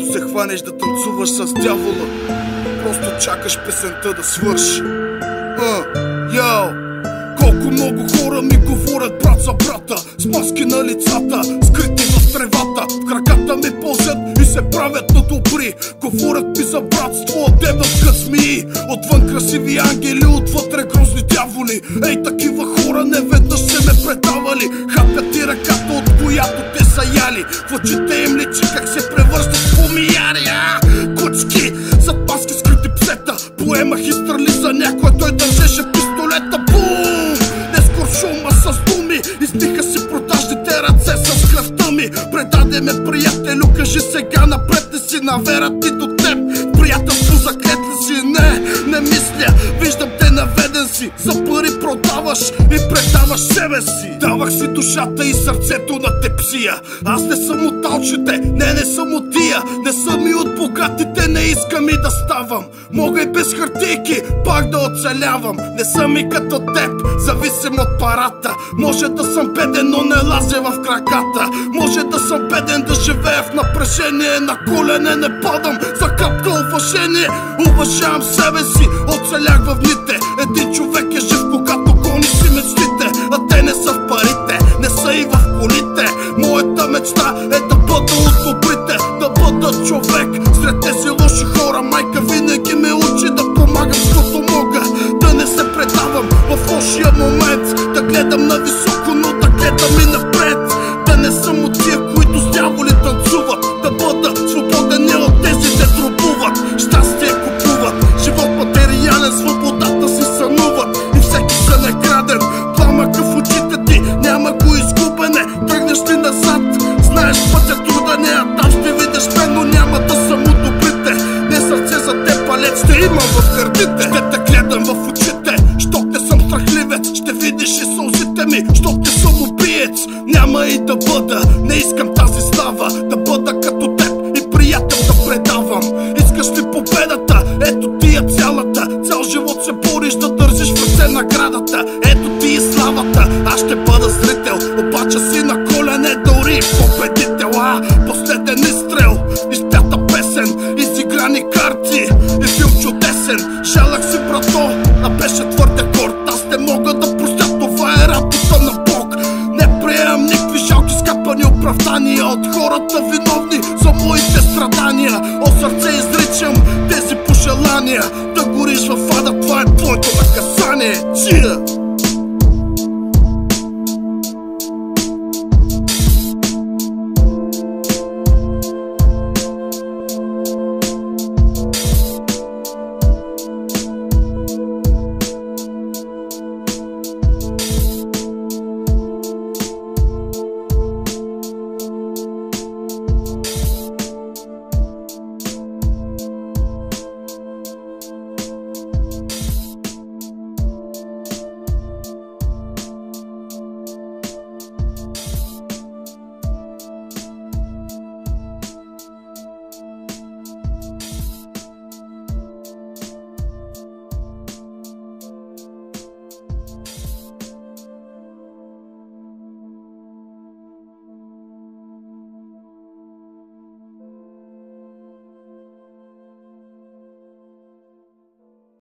Когато се хванеш да танцуваш с дявола, просто чакаш песента да свърши. Йоу! Колко много хора ми говорят брат за брата, с маски на лицата, скрити в тревата. В краката ми пълзят и се правят на добри. Говорят ми за братство, дебнат късми. Отвън красиви ангели, отвътре грозни дяволи. Ей, такива хора неведнъж се ме предавали. Хапят и ръката, от която те са яли. В очите им личи как се превръщат в помияри. Кучки, зад маски скрити псета. Поемах и стрели за някой, той държеше пистолета. Бум! Шума с думи, измиха си продажните ръце с кръвта ми. Предаде ме приятелю, кажи сега напред, не си наверят и до теб. Приятелство заклет ли си? Не мисля, виждам те наведен си. За пари продаваш и предаваш себе си. Давах си душата и сърцето на тепсия. Аз не съм от алчите, не съм от тия. Не съм и от богатите, не искам и да ставам. Мога и без хартийки, пак да оцелявам. Не съм и като теб, зависим от парата. Може да съм беден, но не лазя в краката. Може да съм беден, да живея в напрежение. На колене не падам за капка уважение. Уважавам себе си, оцелях в дните. Един човек е жив, когато гони си мечтите. А те не са в парите, не са и в колите. Моята мечта е да бъда от добрите, да бъда човек сред тези лоши хора. Майка винаги ме учи да помагам, защото мога. Да не се предавам в лошия момент, да гледам нависоко, но да гледам и напред. Да не съм от тия, които с дяволи танцуват. Да бъда свободен, не от тези те трубуват. Щастие купуват, живот материален, свободата си сънуват. И всеки са награден, пламъка в очите ти, няма го изгубене. Тръгнеш ли назад, знаеш пътя труда не, а там ще видиш мен, но няма да съм от добрите. Не сърце за те, палец ще имам в гърдите. Ще те гледам в очите, щом не съм страхливец. Ще видиш и сълзите ми, щом не съм убиец. Няма и да бъда, не искам тази слава. Да бъда като теб и приятел да предавам. Искаш ли победата? Ето ти е цялата. Цял живот се бориш да държиш в ръце наградата. Ето ти е славата, аз ще бъда зрител. Обаче си на колене, дори победител. Последен изстрел, изпята песен, изиграни карти и филм чудесен. Жалах си брато, а беше твърде горд. Аз не мога да простя, това е работа на Бог. Не приемам никакви жалки скапани оправдания от хората виновни за моите страдания. О сърце изричам тези пожелания, да гориш в ада, това е твоето наказание.